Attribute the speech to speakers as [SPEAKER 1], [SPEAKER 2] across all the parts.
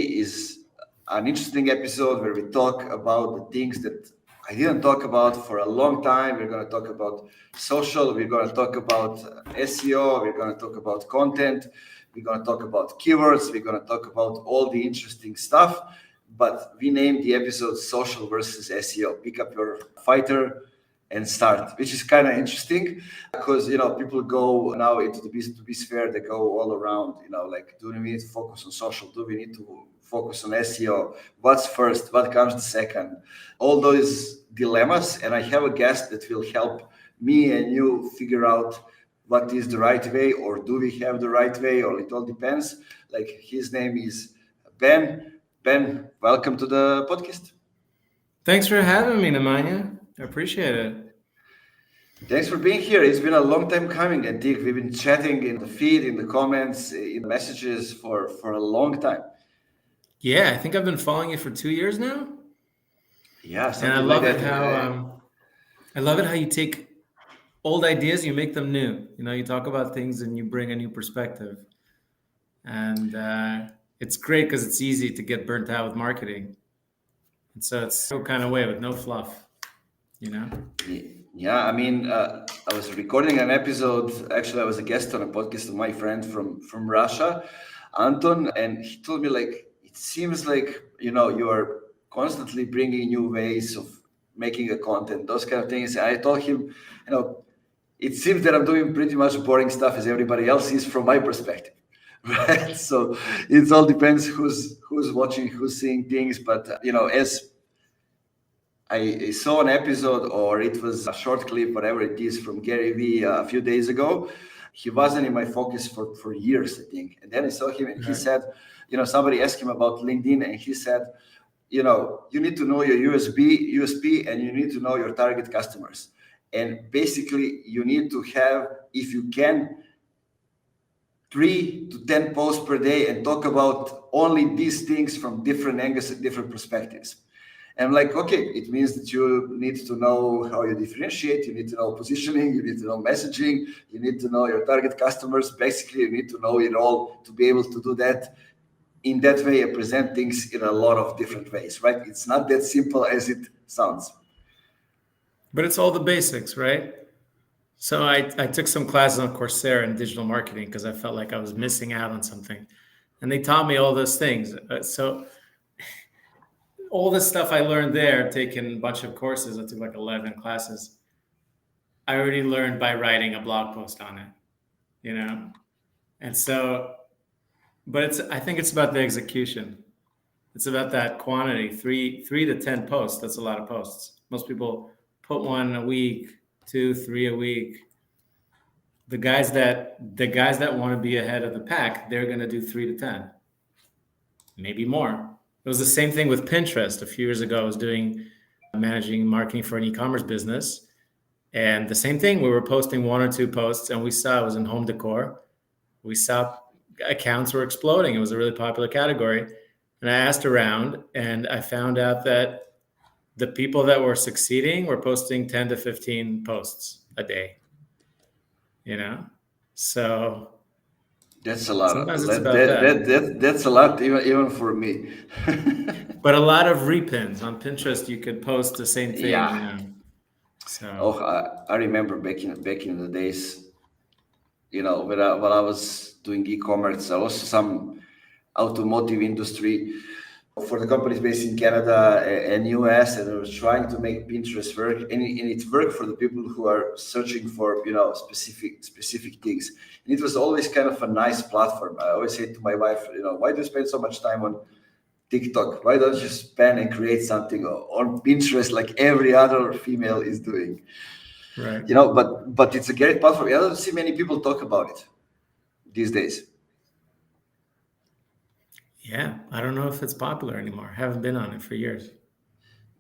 [SPEAKER 1] is an interesting episode where we talk about the things that I didn't talk about for a long time. We're going to talk about social. We're going to talk about SEO. We're going to talk about content. We're going to talk about keywords. We're going to talk about all the interesting stuff. But we named the episode Social versus SEO. Pick up your fighter and start, which is kind of interesting because, people go now into the B2B sphere. They go all around, like, do we need to focus on social? Do we need to focus on SEO? What's first? What comes the second? All those dilemmas. And I have a guest that will help me and you figure out what is the right way, or do we have the right way, or it all depends. Like, his name is Ben. Ben, welcome to the podcast.
[SPEAKER 2] Thanks for having me, Nemanja. I appreciate it.
[SPEAKER 1] Thanks for being here. It's been a long time coming. I think we've been chatting in the feed, in the comments, in the messages for a long time.
[SPEAKER 2] Yeah, I think I've been following you for 2 years now.
[SPEAKER 1] Yeah,
[SPEAKER 2] and I love it how you take old ideas, you make them new. You talk about things and you bring a new perspective. And it's great because it's easy to get burnt out with marketing. And so it's no kind of way with no fluff,
[SPEAKER 1] Yeah, I mean, I was recording an episode. Actually, I was a guest on a podcast of my friend from Russia, Anton, and he told me, like, it seems like, you are constantly bringing new ways of making a content, those kind of things. And I told him, it seems that I'm doing pretty much boring stuff as everybody else is from my perspective, right? So it all depends who's watching, who's seeing things. But, as I saw an episode, or it was a short clip, whatever it is, from Gary Vee a few days ago. He wasn't in my focus for years, I think. And then I saw him and he said, somebody asked him about LinkedIn, and he said, you need to know your USP, and you need to know your target customers. And basically, you need to have, if you can, 3 to 10 posts per day and talk about only these things from different angles and different perspectives. And I'm like, okay, it means that you need to know how you differentiate, you need to know positioning, you need to know messaging, you need to know your target customers. Basically, you need to know it all to be able to do that in that way and present things in a lot of different ways, right? It's not that simple as it sounds.
[SPEAKER 2] But it's all the basics, right? So I took some classes on Coursera in digital marketing because I felt like I was missing out on something. And they taught me all those things. So all the stuff I learned there, taking a bunch of courses, I took like 11 classes, I already learned by writing a blog post on it, And so, but I think it's about the execution. It's about that quantity, 3 to 10 posts. That's a lot of posts. Most people put 1 a week, 2, 3 a week. The guys that want to be ahead of the pack, they're going to do 3 to 10, maybe more. It was the same thing with Pinterest. A few years ago, I was managing marketing for an e-commerce business. And the same thing, we were posting 1 or 2 posts, and we saw it was in home decor. We saw accounts were exploding. It was a really popular category. And I asked around, and I found out that the people that were succeeding were posting 10 to 15 posts a day. So
[SPEAKER 1] that's a lot.
[SPEAKER 2] Sometimes it's about that.
[SPEAKER 1] That's a lot, even for me.
[SPEAKER 2] But a lot of repins on Pinterest, you could post the same thing.
[SPEAKER 1] Yeah.
[SPEAKER 2] So.
[SPEAKER 1] I remember back in the days, when I was doing e-commerce, also some automotive industry for the companies based in Canada and US, and I was trying to make Pinterest work, and it worked for the people who are searching for specific things. And it was always kind of a nice platform. I always say to my wife, why do you spend so much time on TikTok? Why don't you spend and create something on Pinterest like every other female is doing?
[SPEAKER 2] Right.
[SPEAKER 1] But it's a great platform. I don't see many people talk about it these days.
[SPEAKER 2] Yeah, I don't know if it's popular anymore. I haven't been on it for years.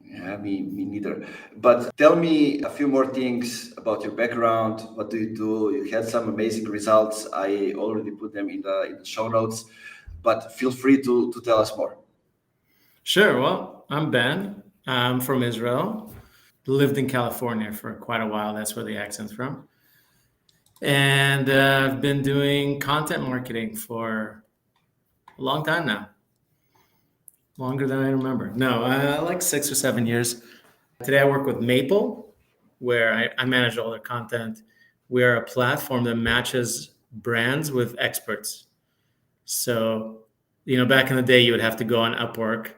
[SPEAKER 1] Yeah, me neither. But tell me a few more things about your background. What do you do? You had some amazing results. I already put them in the show notes, but feel free to tell us more.
[SPEAKER 2] Sure. Well, I'm Ben. I'm from Israel. Lived in California for quite a while. That's where the accent's from. And I've been doing content marketing for a long time now. Longer than I remember. No, like 6 or 7 years. Today I work with Maple, where I manage all their content. We are a platform that matches brands with experts. So, back in the day, you would have to go on Upwork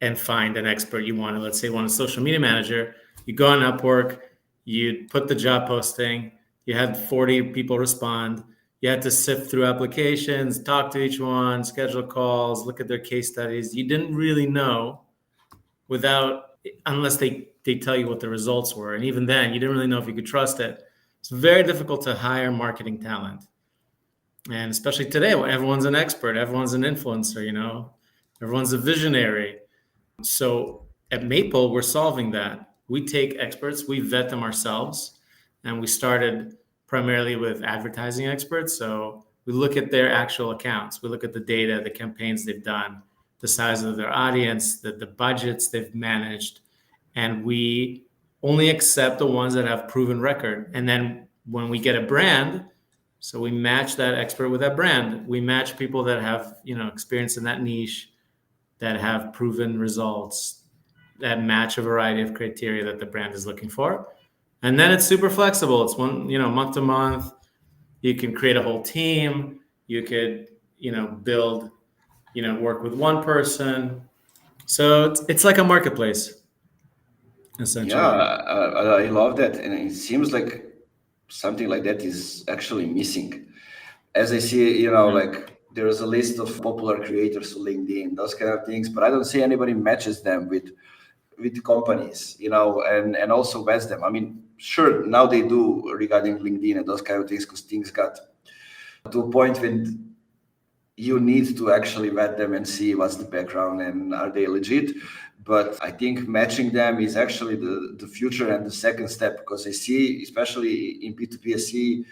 [SPEAKER 2] and find an expert you wanted. Let's say you want a social media manager. You go on Upwork, you put the job posting, you had 40 people respond. You had to sift through applications, talk to each one, schedule calls, look at their case studies. You didn't really know without, unless they tell you what the results were. And even then, you didn't really know if you could trust it. It's very difficult to hire marketing talent. And especially today, when everyone's an expert, everyone's an influencer, everyone's a visionary. So at Maple, we're solving that. We take experts, we vet them ourselves, and we started primarily with advertising experts. So we look at their actual accounts, we look at the data, the campaigns they've done, the size of their audience, the budgets they've managed, and we only accept the ones that have proven record. And then when we get a brand, so we match that expert with that brand. We match people that have, experience in that niche, that have proven results, that match a variety of criteria that the brand is looking for. And then it's super flexible. It's month to month. You can create a whole team. You could, build, work with one person. So it's like a marketplace, essentially.
[SPEAKER 1] Yeah, I love that, and it seems like something like that is actually missing. As I see, like there's a list of popular creators on LinkedIn, those kind of things, but I don't see anybody matches them with companies, and also vets them. I mean, sure, now they do regarding LinkedIn and those kind of things, because things got to a point when you need to actually vet them and see what's the background and are they legit. But I think matching them is actually the future and the second step, because I see, especially in P2P, I see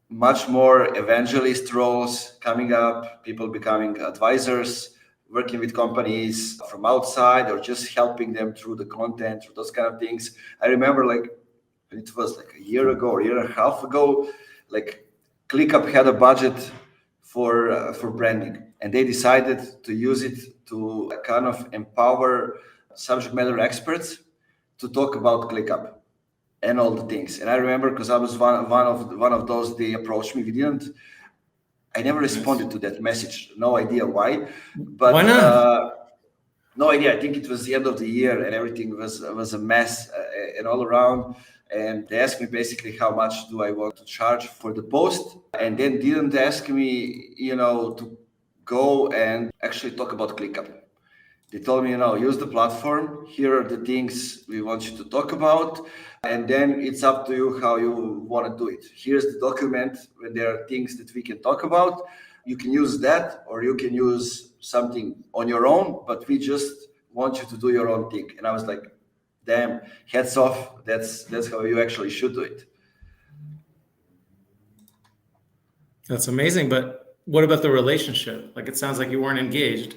[SPEAKER 1] much more evangelist roles coming up, people becoming advisors, working with companies from outside, or just helping them through the content, through those kind of things. I remember it was like a year ago or a year and a half ago, like ClickUp had a budget for branding, and they decided to use it to kind of empower subject matter experts to talk about ClickUp and all the things. And I remember, because I was one of those, they approached me. I never responded to that message. No idea why. But
[SPEAKER 2] why not?
[SPEAKER 1] No idea. I think it was the end of the year and everything was a mess and all around. And they asked me basically how much do I want to charge for the post, and then didn't ask me, to go and actually talk about ClickUp. They told me, use the platform. Here are the things we want you to talk about. And then it's up to you how you want to do it. Here's the document when there are things that we can talk about. You can use that, or you can use something on your own, but we just want you to do your own thing. And I was like, damn, hats off. That's how you actually should do it.
[SPEAKER 2] That's amazing. But what about the relationship? Like, it sounds like you weren't engaged.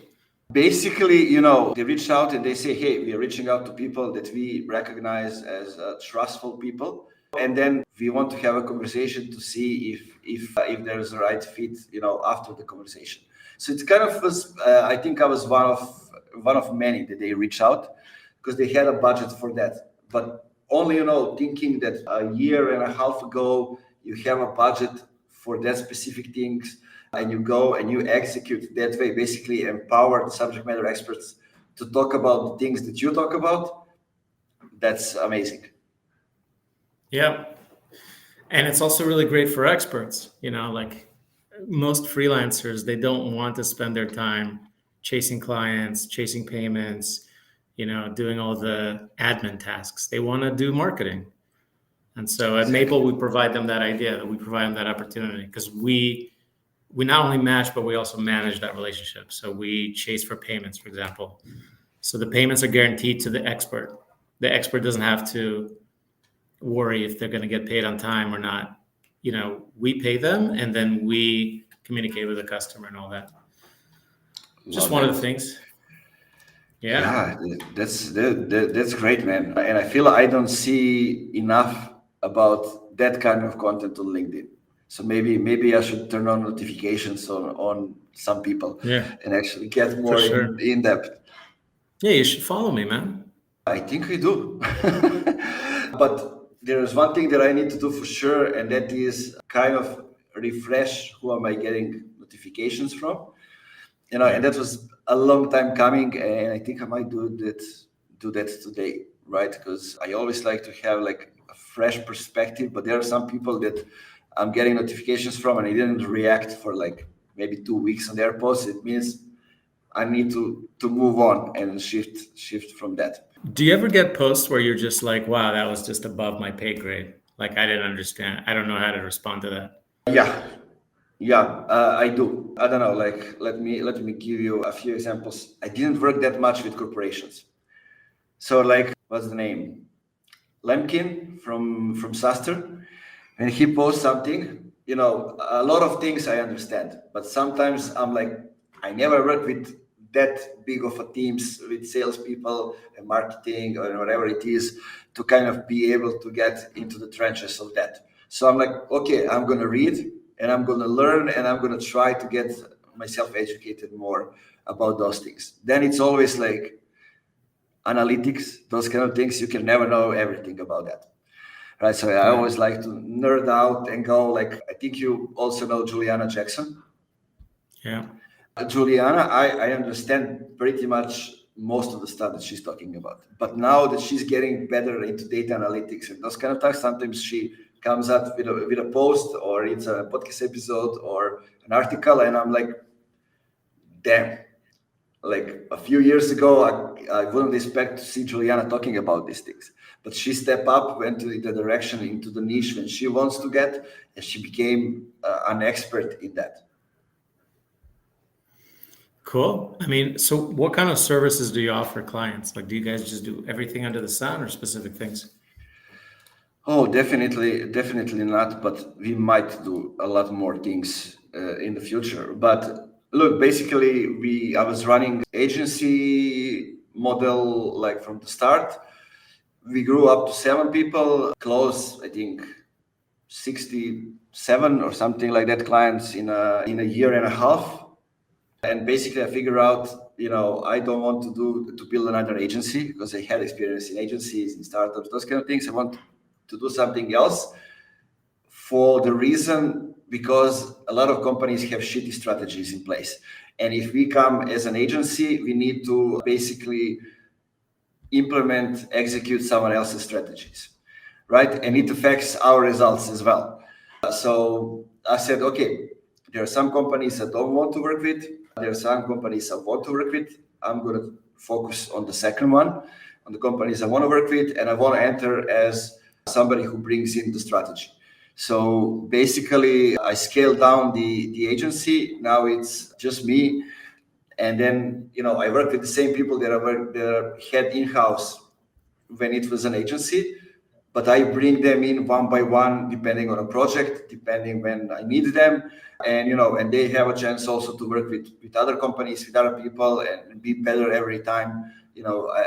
[SPEAKER 1] Basically, they reach out and they say, hey, we are reaching out to people that we recognize as trustful people. And then we want to have a conversation to see if there's a right fit, after the conversation. So it's kind of was, I think I was one of many that they reach out, because they had a budget for that. But only, thinking that a year and a half ago, you have a budget for that specific things, and you go and you execute that way, basically empower the subject matter experts to talk about the things that you talk about. That's amazing.
[SPEAKER 2] Yeah. And it's also really great for experts, like most freelancers, they don't want to spend their time chasing clients, chasing payments, doing all the admin tasks. They want to do marketing. And so at Maple, we provide them that idea, that we provide them that opportunity, because we not only match, but we also manage that relationship. So we chase for payments, for example. So the payments are guaranteed to the expert. The expert doesn't have to worry if they're going to get paid on time or not. We pay them, and then we communicate with the customer and all that. Just one of the things.
[SPEAKER 1] Yeah, that's great, man. And I feel I don't see enough about that kind of content on LinkedIn. So maybe I should turn on notifications on some people
[SPEAKER 2] Yeah,
[SPEAKER 1] and actually get
[SPEAKER 2] for
[SPEAKER 1] more
[SPEAKER 2] sure.
[SPEAKER 1] in depth.
[SPEAKER 2] Yeah, you should follow me, man.
[SPEAKER 1] I think we do. But there's one thing that I need to do for sure, and that is kind of refresh who am I getting notifications from. And that was a long time coming, and I think I might do that today, right? Because I always like to have like a fresh perspective, but there are some people that I'm getting notifications from and I didn't react for like maybe 2 weeks on their posts. It means I need to move on and shift from that.
[SPEAKER 2] Do you ever get posts where you're just like, wow, that was just above my pay grade? Like, I didn't understand. I don't know how to respond to that.
[SPEAKER 1] Yeah, yeah, I do. I don't know. Like, let me give you a few examples. I didn't work that much with corporations. So, like, what's the name? Lemkin from Suster. When he posts something, a lot of things I understand, but sometimes I'm like, I never worked with that big of a teams with salespeople and marketing or whatever it is to kind of be able to get into the trenches of that. So I'm like, okay, I'm gonna read and I'm gonna learn and I'm gonna try to get myself educated more about those things. Then it's always like analytics, those kind of things. You can never know everything about that. Right, so I
[SPEAKER 2] Yeah.
[SPEAKER 1] always like to nerd out and go like, I think you also know Juliana Jackson.
[SPEAKER 2] Yeah.
[SPEAKER 1] Juliana, I understand pretty much most of the stuff that she's talking about. But now that she's getting better into data analytics and those kind of things, sometimes she comes out with a post or it's a podcast episode or an article, and I'm like, damn. Like a few years ago, I wouldn't expect to see Juliana talking about these things. But she stepped up, went to the direction, into the niche when she wants to get, and she became an expert in that.
[SPEAKER 2] Cool. I mean, so what kind of services do you offer clients? Like, do you guys just do everything under the sun or specific things?
[SPEAKER 1] Oh, definitely not. But we might do a lot more things in the future. But look, basically, I was running agency model like from the start. We grew up to 7 people, close, I think, 67 or something like that clients in a year and a half. And basically, I figure out, I don't want to build another agency because I had experience in agencies, in startups, those kind of things. I want to do something else for the reason because a lot of companies have shitty strategies in place. And if we come as an agency, we need to basically implement, execute someone else's strategies, right? And it affects our results as well. So I said, okay, there are some companies I don't want to work with. There are some companies I want to work with. I'm going to focus on the second one, on the companies I want to work with, and I want to enter as somebody who brings in the strategy. So basically, I scaled down the agency. Now it's just me. And then, I work with the same people that had in-house when it was an agency, but I bring them in one by one, depending on a project, depending when I need them. And they have a chance also to work with other companies, with other people, and be better every time,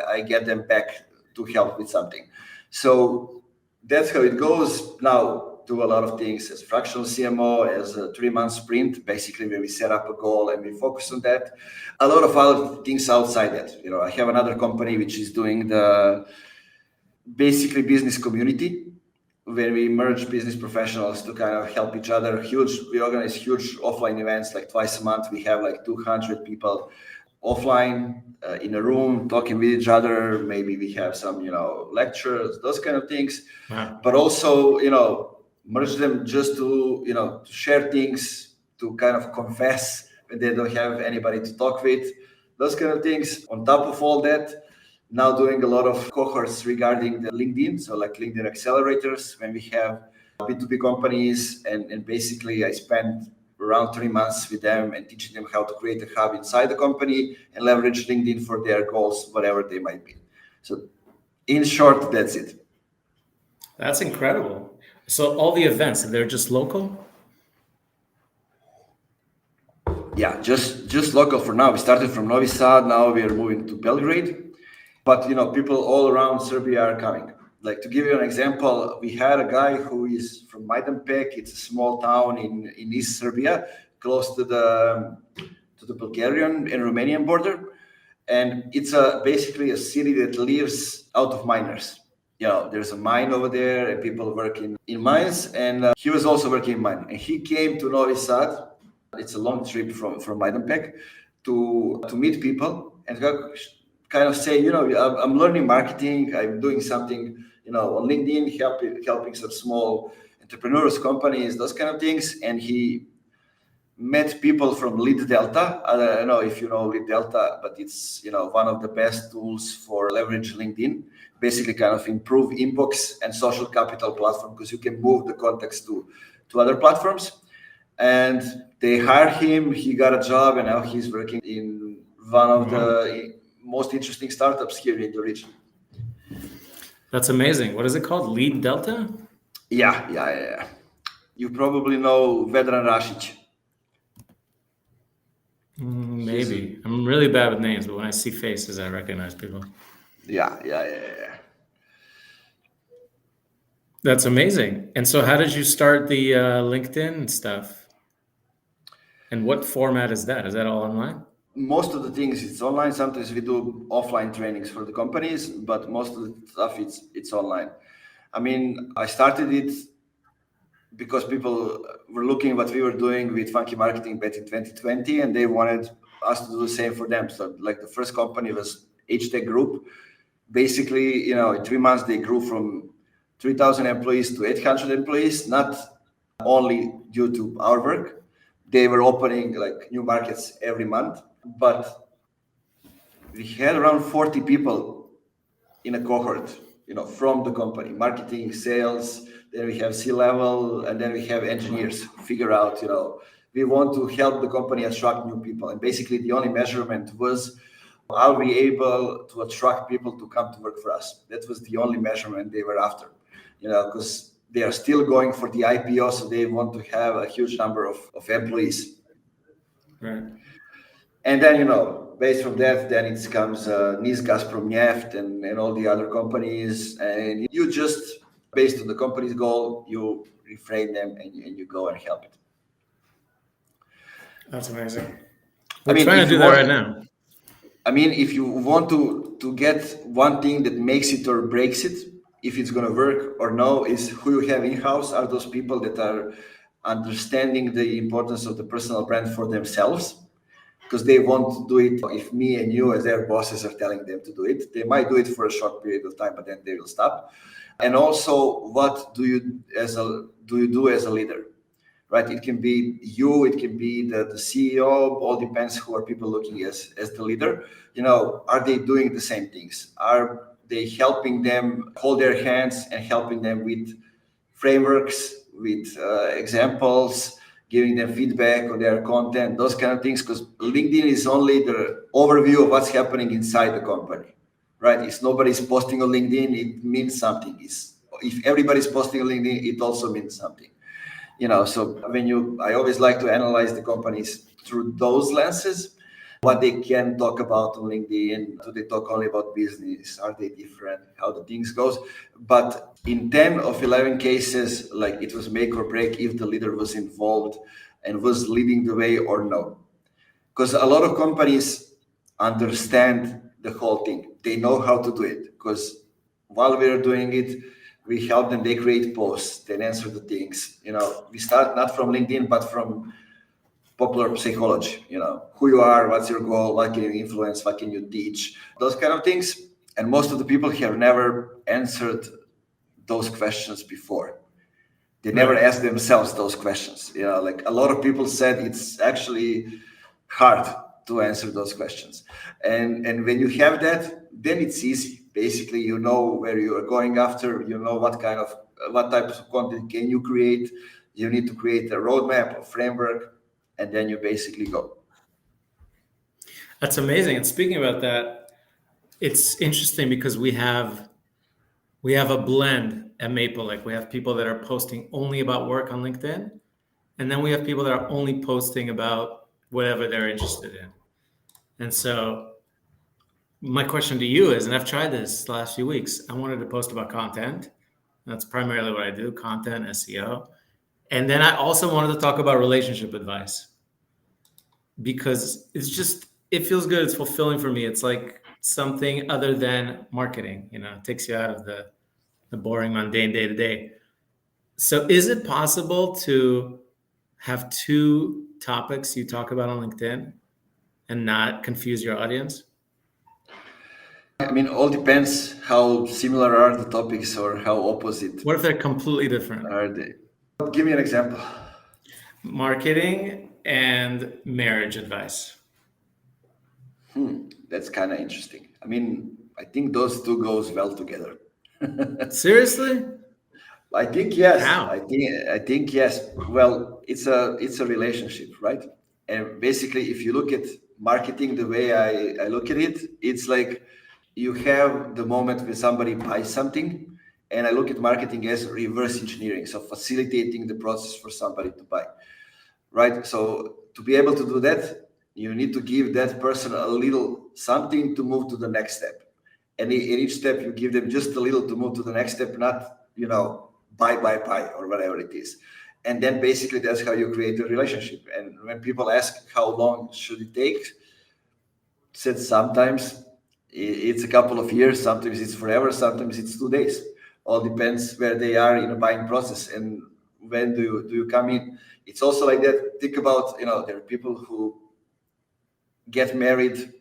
[SPEAKER 1] I get them back to help with something. So that's how it goes. Now, do a lot of things as fractional CMO, as a 3-month sprint, basically where we set up a goal and we focus on that. A lot of other things outside that. I have another company which is doing the basically business community where we merge business professionals to kind of help each other. We organize huge offline events like twice a month. We have like 200 people offline in a room talking with each other. Maybe we have some, lectures, those kind of things.
[SPEAKER 2] Wow.
[SPEAKER 1] But also, merge them just to share things, to kind of confess when they don't have anybody to talk with, those kind of things. On top of all that, now doing a lot of cohorts regarding the LinkedIn, so like LinkedIn accelerators, when we have B2B companies, and basically I spend around 3 months with them and teaching them how to create a hub inside the company and leverage LinkedIn for their goals, whatever they might be. So in short, that's it.
[SPEAKER 2] That's incredible. So all the events, they're just local?
[SPEAKER 1] Yeah, just local for now. We started from Novi Sad, now we are moving to Belgrade. But people all around Serbia are coming. Like, to give you an example, we had a guy who is from Majdanpek. It's a small town in East Serbia, close to the to the Bulgarian and Romanian border. And it's basically a city that lives out of miners. There's a mine over there and people work in mines. And he was also working in mine. And he came to Novi Sad. It's a long trip from Majdanpek to meet people and kind of say, I'm learning marketing. I'm doing something, on LinkedIn, helping some small entrepreneurs, companies, those kind of things. And he met people from Lead Delta. I don't know if you know Lead Delta, but it's one of the best tools for leverage LinkedIn. Basically, kind of improve inbox and social capital platform because you can move the contacts to other platforms. And they hired him. He got a job, and now he's working in one of the most interesting startups here in the region.
[SPEAKER 2] That's amazing. What is it called? Lead Delta?
[SPEAKER 1] Yeah. You probably know Vedran Rasic.
[SPEAKER 2] Maybe. I'm really bad with names, but when I see faces, I recognize people.
[SPEAKER 1] Yeah.
[SPEAKER 2] That's amazing. And so how did you start the LinkedIn stuff? And what format is that? Is that all online?
[SPEAKER 1] Most of the things it's online. Sometimes we do offline trainings for the companies, but most of the stuff it's online. I mean, I started it because people were looking what we were doing with Funky Marketing back in 2020, and they wanted us to do the same for them. So like the first company was HTech Group. Basically, in 3 months, they grew from 3,000 employees to 800 employees, not only due to our work. They were opening like new markets every month, but we had around 40 people in a cohort, from the company, marketing, sales. Then we have C-level, and then we have engineers figure out, we want to help the company attract new people. And basically the only measurement was, are we able to attract people to come to work for us? That was the only measurement they were after, because they are still going for the IPO, so they want to have a huge number of employees.
[SPEAKER 2] Right.
[SPEAKER 1] And then, based from that, then it comes NIS, Gazprom, Neft, and all the other companies. And you just, based on the company's goal, you reframe them and you go and help it.
[SPEAKER 2] That's amazing. We're trying to do that right now.
[SPEAKER 1] I mean, if you want to get one thing that makes it or breaks it, if it's going to work or no, is who you have in-house. Are those people that are understanding the importance of the personal brand for themselves? Because they won't do it if me and you as their bosses are telling them to do it. They might do it for a short period of time, but then they will stop. And also, what do you do as a leader? Right? It can be you, it can be the CEO, all depends who are people looking as the leader. Are they doing the same things? Are they helping them hold their hands and helping them with frameworks, with examples, giving them feedback on their content, those kind of things? Because LinkedIn is only the overview of what's happening inside the company, right? If nobody's posting on LinkedIn, it means something. If everybody's posting on LinkedIn, it also means something. So I always like to analyze the companies through those lenses, what they can talk about on LinkedIn. Do they talk only about business? Are they different? How the things goes? But in 10 of 11 cases, like it was make or break if the leader was involved and was leading the way or no. Because a lot of companies understand the whole thing. They know how to do it because while we're doing it, we help them. They create posts, they answer the things. We start not from LinkedIn, but from popular psychology. Who you are, what's your goal, what can you influence, what can you teach, those kind of things. And most of the people have never answered those questions before. They never asked themselves those questions. Like a lot of people said, it's actually hard to answer those questions. And when you have that, then it's easy. Basically, you know where you are going after, what types of content can you create. You need to create a roadmap, a framework, and then you basically go.
[SPEAKER 2] That's amazing. And speaking about that, it's interesting because we have a blend at Maple. Like we have people that are posting only about work on LinkedIn, and then we have people that are only posting about whatever they're interested in. And so my question to you is, and I've tried this the last few weeks, I wanted to post about content. That's primarily what I do, content, SEO. And then I also wanted to talk about relationship advice. because it feels good. It's fulfilling for me. It's like something other than marketing, it takes you out of the boring, mundane day to day. So is it possible to have two topics you talk about on LinkedIn and not confuse your audience?
[SPEAKER 1] I mean, all depends how similar are the topics or how opposite
[SPEAKER 2] What if they're completely different?
[SPEAKER 1] are they. Give me an example.
[SPEAKER 2] Marketing and marriage advice.
[SPEAKER 1] That's kind of interesting. I mean, I think those two goes well together.
[SPEAKER 2] Seriously?
[SPEAKER 1] I think yes.
[SPEAKER 2] How?
[SPEAKER 1] I think yes. Well, it's a relationship, right? And basically, if you look at marketing the way I look at it, it's like you have the moment when somebody buys something, and I look at marketing as reverse engineering, so facilitating the process for somebody to buy, right? So to be able to do that, you need to give that person a little something to move to the next step. And in each step, you give them just a little to move to the next step, not, buy, or whatever it is. And then basically that's how you create a relationship. And when people ask how long should it take, said sometimes it's a couple of years, sometimes it's forever, sometimes it's 2 days. All depends where they are in a buying process and when do you come in. It's also like that. Think about, there are people who get married,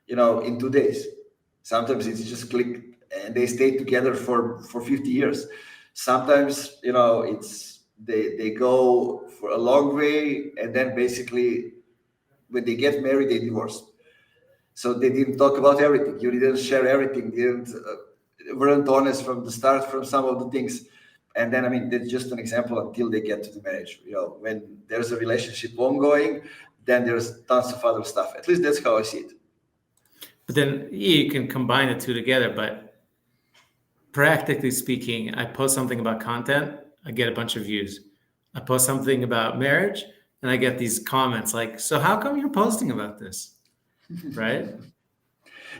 [SPEAKER 1] in 2 days. Sometimes it's just click and they stay together for 50 years. Sometimes, it's they go for a long way and then basically when they get married, they divorce. So they didn't talk about everything. You didn't share everything. Didn't weren't honest from the start from some of the things. And then, I mean, that's just an example until they get to the marriage. When there's a relationship ongoing, then there's tons of other stuff. At least that's how I see it.
[SPEAKER 2] But then you can combine the two together. But practically speaking, I post something about content, I get a bunch of views. I post something about marriage, and I get these comments like, so how come you're posting about this? Right?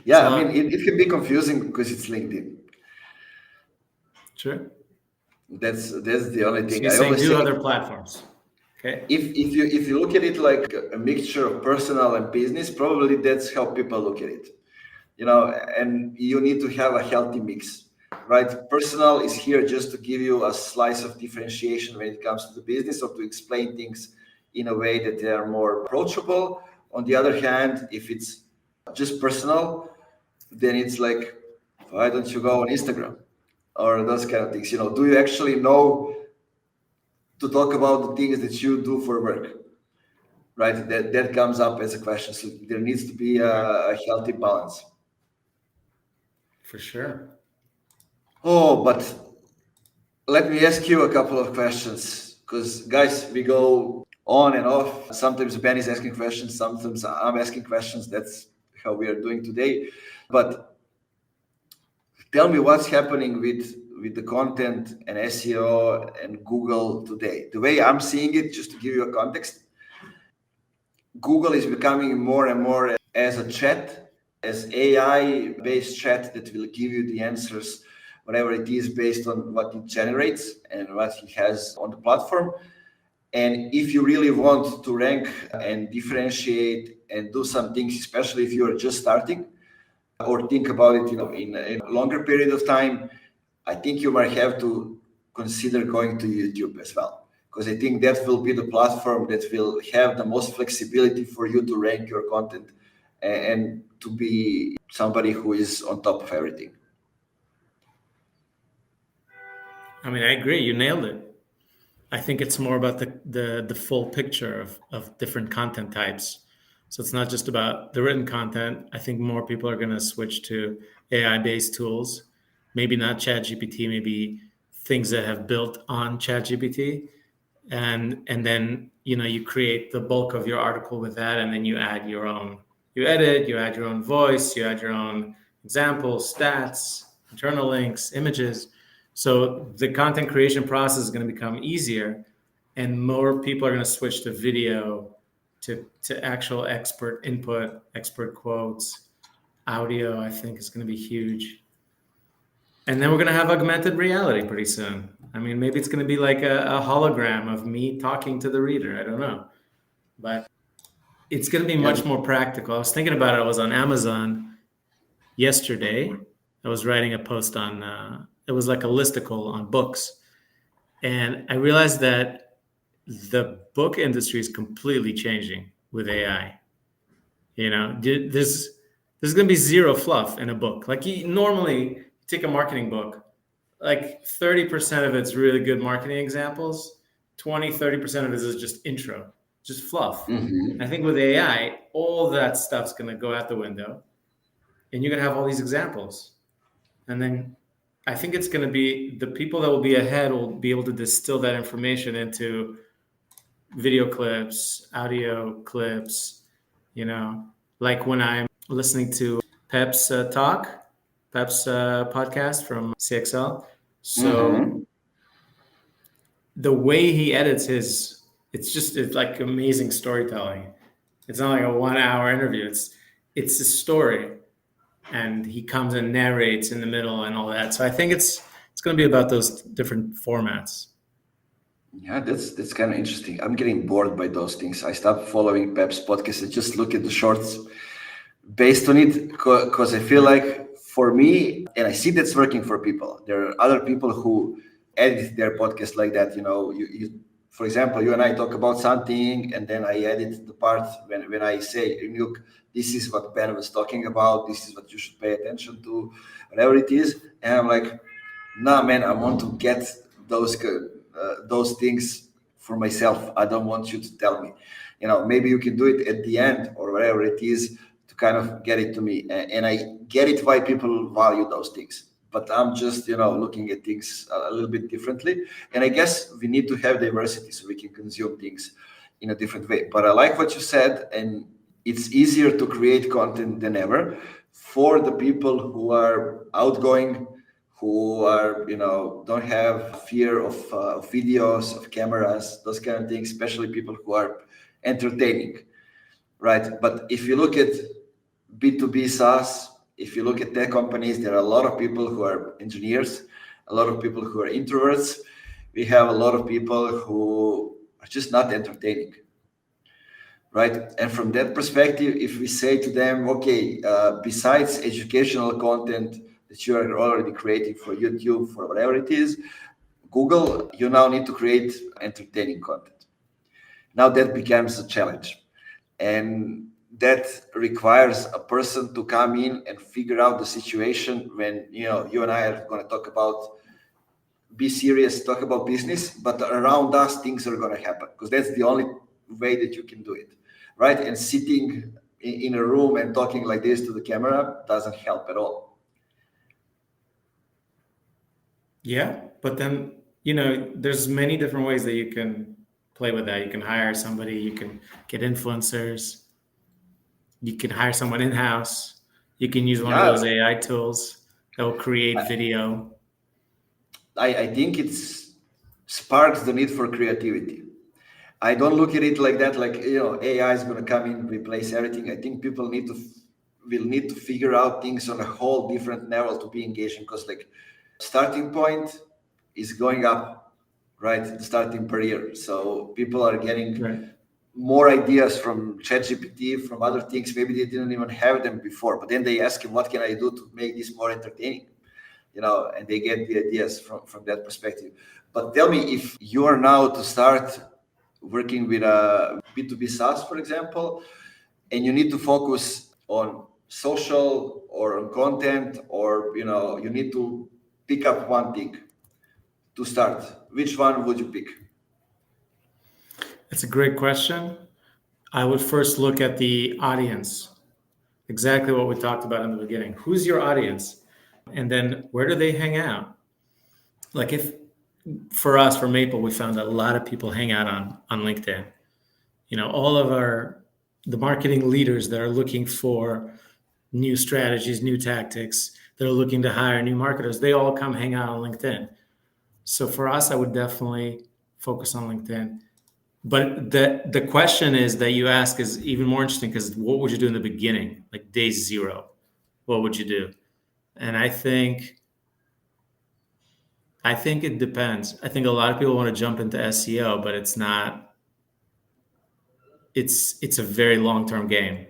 [SPEAKER 1] Yeah,
[SPEAKER 2] So,
[SPEAKER 1] I mean, it can be confusing because it's LinkedIn.
[SPEAKER 2] Sure.
[SPEAKER 1] That's the only thing.
[SPEAKER 2] So you're
[SPEAKER 1] I
[SPEAKER 2] saying
[SPEAKER 1] always
[SPEAKER 2] do
[SPEAKER 1] say,
[SPEAKER 2] other platforms. Okay.
[SPEAKER 1] if you look at it like a mixture of personal and business, probably that's how people look at it. And you need to have a healthy mix, right? Personal is here just to give you a slice of differentiation when it comes to the business, or to explain things in a way that they are more approachable. On the other hand, if it's just personal, then it's like, why don't you go on Instagram or those kind of things? Do you actually know to talk about the things that you do for work, right? That comes up as a question. So there needs to be a healthy balance.
[SPEAKER 2] For sure.
[SPEAKER 1] Oh, but let me ask you a couple of questions, because guys, we go on and off. Sometimes Ben is asking questions, sometimes I'm asking questions. That's how we are doing today. But tell me what's happening with the content and SEO and Google today. The way I'm seeing it, just to give you a context, Google is becoming more and more as a chat, as AI-based chat that will give you the answers, whatever it is, based on what it generates and what it has on the platform. And if you really want to rank and differentiate and do some things, especially if you're just starting, or think about it, in a longer period of time, I think you might have to consider going to YouTube as well, because I think that will be the platform that will have the most flexibility for you to rank your content and to be somebody who is on top of everything.
[SPEAKER 2] I mean, I agree. You nailed it. I think it's more about the full picture of different content types. So it's not just about the written content. I think more people are going to switch to AI-based tools, maybe not ChatGPT, maybe things that have built on ChatGPT. And then, you create the bulk of your article with that, and then you add your own, you edit, you add your own voice, you add your own examples, stats, internal links, images. So the content creation process is going to become easier, and more people are going to switch to video, to actual expert input, expert quotes. Audio, I think, is going to be huge. And then we're going to have augmented reality pretty soon. I mean, maybe it's going to be like a hologram of me talking to the reader. I don't know. But It's going to be
[SPEAKER 1] Yeah.
[SPEAKER 2] much more practical. I was thinking about it. I was on Amazon yesterday. I was writing a post on, it was like a listicle on books. And I realized that the book industry is completely changing with AI. You know, there's going to be zero fluff in a book. Like you normally take a marketing book, like 30% of it's really good marketing examples, 30% of it is just intro, just fluff.
[SPEAKER 1] Hmm.
[SPEAKER 2] And I think with AI, all that stuff's going to go out the window and you're going to have all these examples. And then I think it's going to be the people that will be ahead will be able to distill that information into video clips, audio clips, you know, like when I'm listening to Pep's Pep's podcast from CXL. So
[SPEAKER 1] Hmm.
[SPEAKER 2] the way he edits his, it's like amazing storytelling. It's not like a 1 hour interview. It's a story, and he comes and narrates in the middle and all that. So I think it's going to be about those different formats.
[SPEAKER 1] Yeah, that's kind of interesting. I'm getting bored by those things. I stopped following Pep's podcast and just look at the shorts based on it because I feel like for me, and I see that's working for people. There are other people who edit their podcast like that. For example, you and I talk about something, and then I edit the part when I say, look, this is what Ben was talking about. This is what you should pay attention to, whatever it is. And I'm like, nah, man, I want to get those things for myself. I don't want you to tell me. Maybe you can do it at the end or whatever it is to kind of get it to me. And I get it why people value those things. But I'm just, looking at things a little bit differently. And I guess we need to have diversity so we can consume things in a different way. But I like what you said, and it's easier to create content than ever for the people who are outgoing, who are don't have fear of videos, of cameras, those kind of things, especially people who are entertaining, right? But if you look at B2B SaaS, if you look at tech companies, there are a lot of people who are engineers, a lot of people who are introverts. We have a lot of people who are just not entertaining, right? And from that perspective, if we say to them, okay, besides educational content that you are already creating for YouTube, for whatever it is, Google, you now need to create entertaining content. Now that becomes a challenge. And that requires a person to come in and figure out the situation when, you and I are going to talk about be serious, talk about business, but around us, things are going to happen because that's the only way that you can do it, right? And sitting in a room and talking like this to the camera doesn't help at all.
[SPEAKER 2] Yeah, but then there's many different ways that you can play with that. You can hire somebody, you can get influencers, you can hire someone in house, you can use one of
[SPEAKER 1] Yeah,
[SPEAKER 2] those AI tools that will create video.
[SPEAKER 1] I think it's sparks the need for creativity. I don't look at it like that, like AI is going to come in, replace everything. I think people will need to figure out things on a whole different level to be engaging because like starting point is going up, right? The starting per year. So people are getting
[SPEAKER 2] Right.
[SPEAKER 1] more ideas from ChatGPT, from other things. Maybe they didn't even have them before, but then they ask him, what can I do to make this more entertaining? And they get the ideas from that perspective. But tell me, if you are now to start working with a B2B SaaS, for example, and you need to focus on social or on content, or you need to pick up one thing to start, which one would you pick?
[SPEAKER 2] It's a great question. I would first look at the audience, exactly what we talked about in the beginning. Who's your audience? And then where do they hang out? Like if for us, for Maple, we found that a lot of people hang out on LinkedIn. All of the marketing leaders that are looking for new strategies, new tactics, that are looking to hire new marketers, they all come hang out on LinkedIn. So for us, I would definitely focus on LinkedIn. But the question is that you ask is even more interesting because what would you do in the beginning, like day zero? What would you do? And I think it depends. I think a lot of people want to jump into SEO, but it's a very long-term game.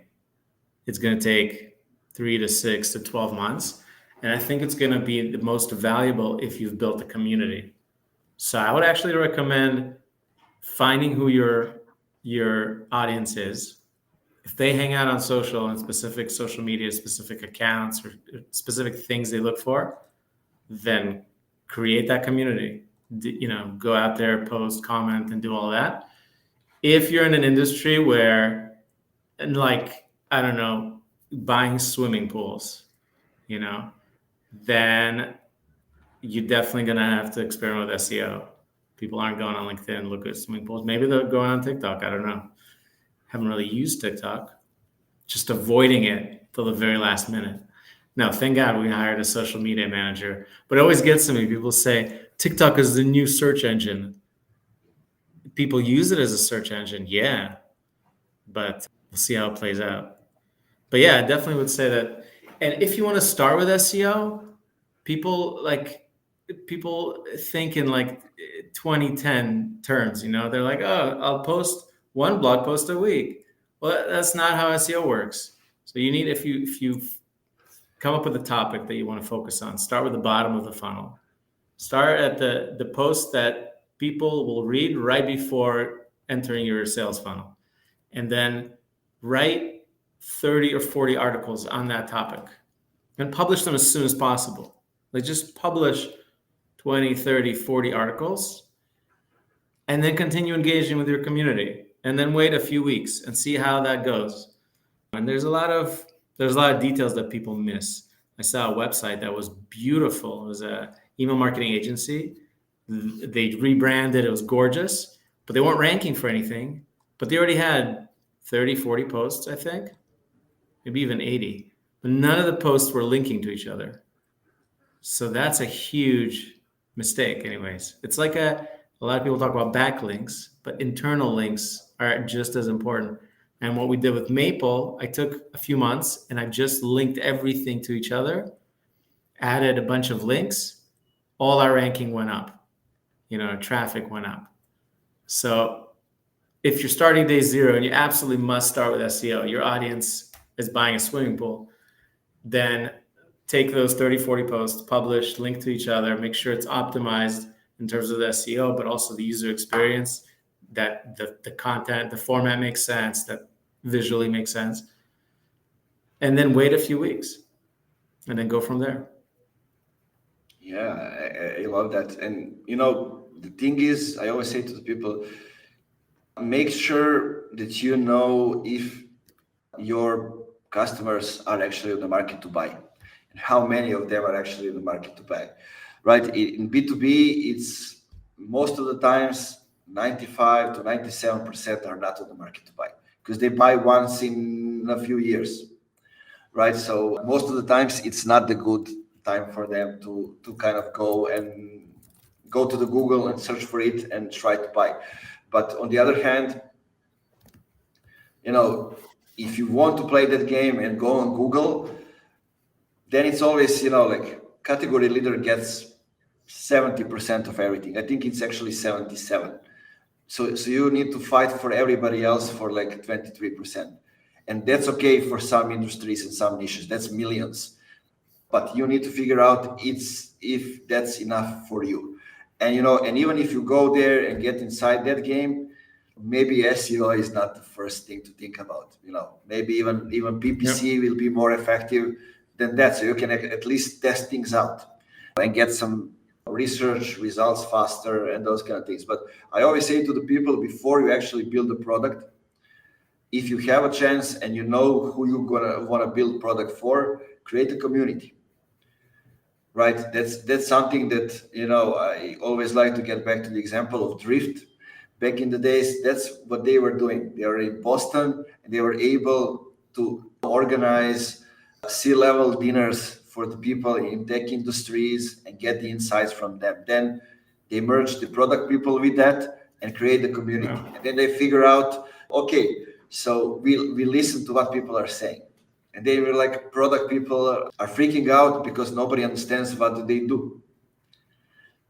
[SPEAKER 2] It's going to take 3 to 6 to 12 months. And I think it's going to be the most valuable if you've built a community. So I would actually recommend finding who your audience is. If they hang out on social and specific social media, specific accounts, or specific things they look for, then create that community. Go out there, post, comment, and do all that. If you're in an industry where, and like, I don't know, buying swimming pools, then you're definitely going to have to experiment with SEO. People aren't going on LinkedIn and look at swimming pools. Maybe they're going on TikTok. I don't know. Haven't really used TikTok. Just avoiding it till the very last minute. Now, thank God we hired a social media manager. But it always gets to me. People say, TikTok is the new search engine. People use it as a search engine. Yeah. But we'll see how it plays out. But yeah, I definitely would say that. And if you want to start with SEO, people think in like 2010 terms, they're like, oh, I'll post one blog post a week. Well, that's not how SEO works. So you need, if you come up with a topic that you want to focus on, start with the bottom of the funnel. Start at the post that people will read right before entering your sales funnel. And then write 30 or 40 articles on that topic and publish them as soon as possible. Like just publish 20, 30, 40 articles and then continue engaging with your community and then wait a few weeks and see how that goes. And there's a lot of details that people miss. I saw a website that was beautiful. It was a email marketing agency. They rebranded. It was gorgeous, but they weren't ranking for anything. But they already had 30, 40 posts, I think, maybe even 80. But none of the posts were linking to each other. So that's a huge mistake anyways. It's like a lot of people talk about backlinks, but internal links are just as important. And what we did with Maple, I took a few months and I just linked everything to each other, added a bunch of links, all our ranking went up, traffic went up. So if you're starting day zero and you absolutely must start with SEO, your audience is buying a swimming pool, then take those 30, 40 posts, publish, link to each other, make sure it's optimized in terms of the SEO, but also the user experience, that the content, the format makes sense, that visually makes sense. And then wait a few weeks and then go from there.
[SPEAKER 1] Yeah, I love that. And, the thing is, I always say to the people, make sure that you know if your customers are actually on the market to buy and how many of them are actually in the market to buy, right? In B2B, it's most of the times 95 to 97% are not on the market to buy because they buy once in a few years, right? So most of the times it's not the good time for them to kind of go to the Google and search for it and try to buy. But on the other hand, if you want to play that game and go on Google, then it's always, like category leader gets 70% of everything. I think it's actually 77. So you need to fight for everybody else for like 23%. And that's okay for some industries and some niches. That's millions. But you need to figure out if that's enough for you. And, and even if you go there and get inside that game, maybe SEO is not the first thing to think about. Maybe even PPC will be more effective than that. So you can at least test things out and get some research results faster and those kind of things. But I always say to the people, before you actually build a product, if you have a chance and you know who you're gonna want to build product for, create a community. Right? That's something that, I always like to get back to the example of Drift. Back in the days, that's what they were doing. They were in Boston and they were able to organize C-level dinners for the people in tech industries and get the insights from them. Then they merged the product people with that and create the community. Yeah. And then they figure out, okay, so we listen to what people are saying. And they were like, product people are freaking out because nobody understands what they do.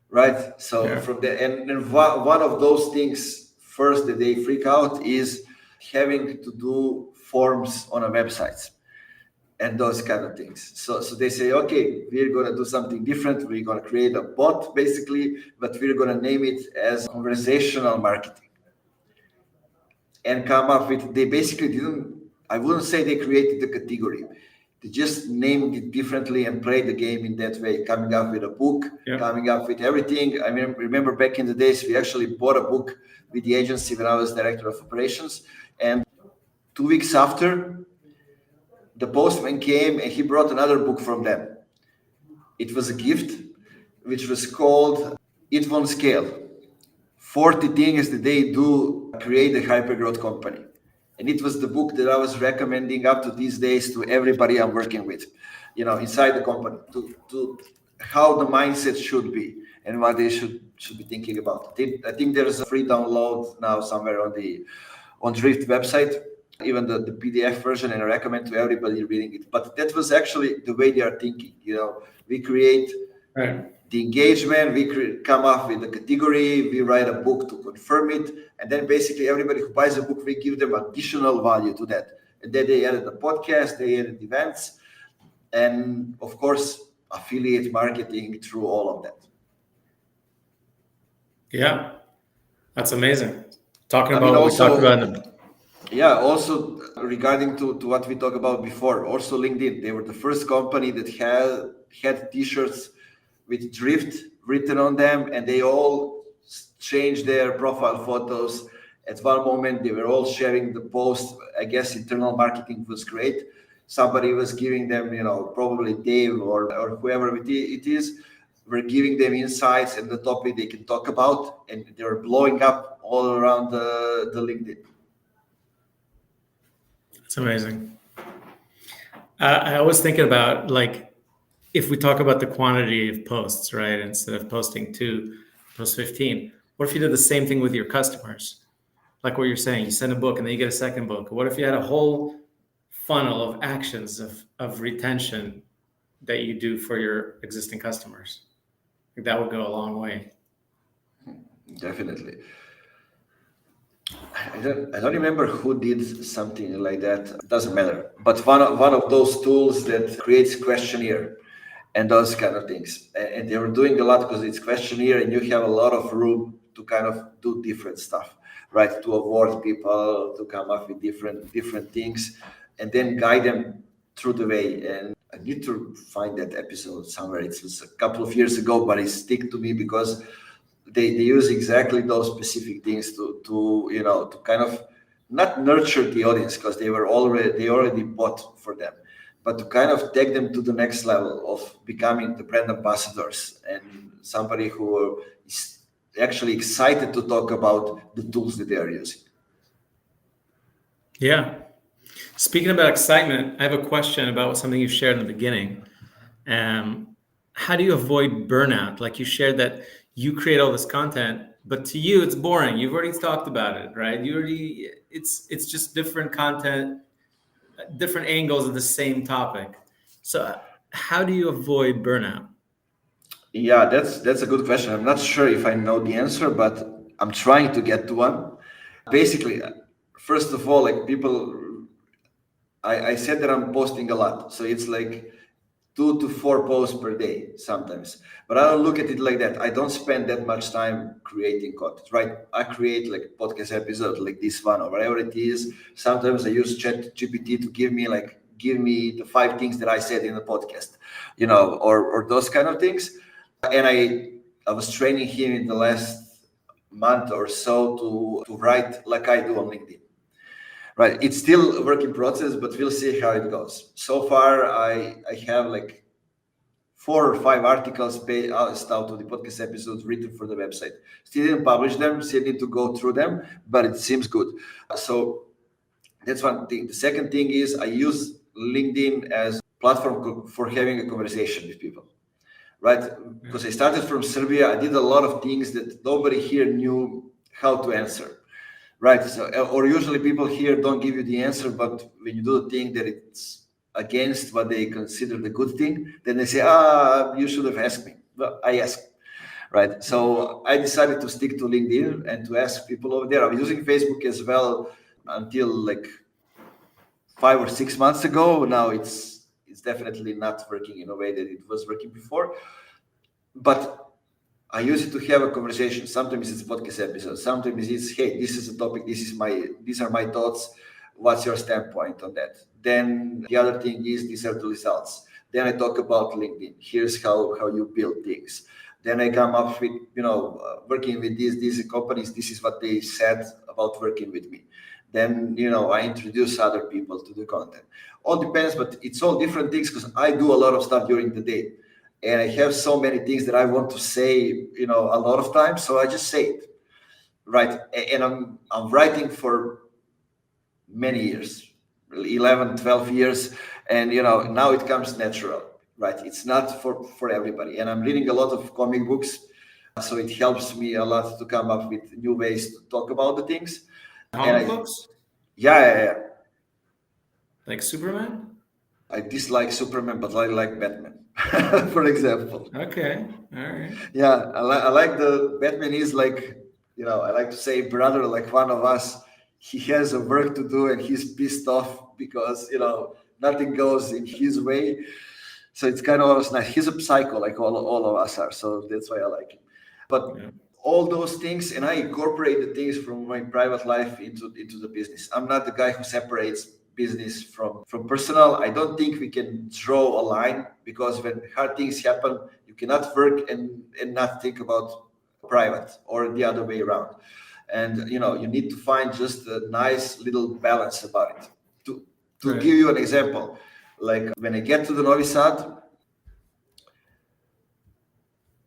[SPEAKER 1] Right? So from the and one of those things first that they freak out is having to do forms on a website and those kind of things. So they say, okay, we're going to do something different. We're going to create a bot basically, but we're going to name it as conversational marketing and come up with, they basically didn't, I wouldn't say they created the category. They just named it differently and played the game in that way, coming up with a book, coming up with everything. I mean, remember back in the days, we actually bought a book with the agency when I was director of operations. And 2 weeks after, the postman came and he brought another book from them. It was a gift, which was called It Won't Scale. 40 things that they do create a hypergrowth company. And it was the book that I was recommending up to these days to everybody I'm working with, inside the company, to how the mindset should be and what they should be thinking about. I think there's a free download now somewhere on Drift website, even the PDF version, and I recommend to everybody reading it. But that was actually the way they are thinking. We create the engagement, we come up with a category, we write a book to confirm it, and then basically everybody who buys a book, we give them additional value to that. And then they added a podcast, they added events, and of course, affiliate marketing through all of that.
[SPEAKER 2] Yeah, that's amazing. Talking about what we talked about.
[SPEAKER 1] Yeah, also regarding to what we talked about before, also LinkedIn, they were the first company that had t-shirts with Drift written on them, and they all changed their profile photos. At one moment, they were all sharing the post. I guess internal marketing was great. Somebody was giving them, probably Dave or whoever it is, were giving them insights and the topic they can talk about, and they were blowing up all around the LinkedIn.
[SPEAKER 2] It's amazing. I was thinking about, if we talk about the quantity of posts, right? Instead of posting 2, post 15. What if you did the same thing with your customers? Like what you're saying, you send a book and then you get a second book. What if you had a whole funnel of actions of retention that you do for your existing customers? I think that would go a long way.
[SPEAKER 1] Definitely. I don't remember who did something like that. It doesn't matter. But one of those tools that creates questionnaire and those kind of things. And they were doing a lot because it's questionnaire and you have a lot of room to kind of do different stuff, right? To award people, to come up with different things, and then guide them through the way. And I need to find that episode somewhere. It was a couple of years ago, but it stick to me because they use exactly those specific things to kind of not nurture the audience because they already bought for them, but to kind of take them to the next level of becoming the brand ambassadors and somebody who is actually excited to talk about the tools that they are using.
[SPEAKER 2] Yeah. Speaking about excitement, I have a question about something you shared in the beginning. How do you avoid burnout? Like you shared that you create all this content, but to you it's boring. You've already talked about it, right? It's just different content, different angles of the same topic. So how do you avoid burnout?
[SPEAKER 1] Yeah, that's a good question. I'm not sure if I know the answer, but I'm trying to get to one. Basically, first of all, I said that I'm posting a lot. So it's like 2 to 4 posts per day sometimes. But I don't look at it like that. I don't spend that much time creating content, right? I create like podcast episodes like this one or whatever it is. Sometimes I use ChatGPT to give me the 5 things that I said in the podcast, or those kind of things. And I was training him in the last month or so to write like I do on LinkedIn. Right, it's still a work in process, but we'll see how it goes. So far, I have like 4 or 5 articles out of the podcast episodes written for the website. Still didn't publish them, still need to go through them, but it seems good. So that's one thing. The second thing is I use LinkedIn as a platform for having a conversation with people, right? Because I started from Serbia, I did a lot of things that nobody here knew how to answer. Right. So, or usually people here don't give you the answer, but when you do the thing that it's against what they consider the good thing, then they say, you should have asked me. Well, I asked. Right. So I decided to stick to LinkedIn and to ask people over there. I'm using Facebook as well. until like 5 or 6 months ago. Now it's definitely not working in a way that it was working before. But I use it to have a conversation. Sometimes it's a podcast episode. Sometimes it's, hey, this is a topic. These are my thoughts. What's your standpoint on that? Then the other thing is, these are the results. Then I talk about LinkedIn. Here's how you build things. Then I come up with, working with these companies. This is what they said about working with me. Then, I introduce other people to the content. All depends, but it's all different things because I do a lot of stuff during the day. And I have so many things that I want to say, a lot of times. So I just say it, right? And I'm writing for many years, 11, 12 years. And, now it comes natural, right? It's not for everybody. And I'm reading a lot of comic books. So it helps me a lot to come up with new ways to talk about the things.
[SPEAKER 2] Comic books?
[SPEAKER 1] Yeah.
[SPEAKER 2] Like Superman?
[SPEAKER 1] I dislike Superman, but I like Batman, for example.
[SPEAKER 2] Okay, all right.
[SPEAKER 1] Yeah, I like the Batman is like, I like to say brother, like one of us. He has a work to do and he's pissed off because, nothing goes in his way. So it's kind of always nice. He's a psycho like all of us are. So that's why I like him. But all those things, and I incorporate the things from my private life into the business. I'm not the guy who separates business from personal. I don't think we can draw a line, because when hard things happen, you cannot work and not think about private, or the other way around. And you need to find just a nice little balance about it. To give you an example, like when I get to the Novi Sad,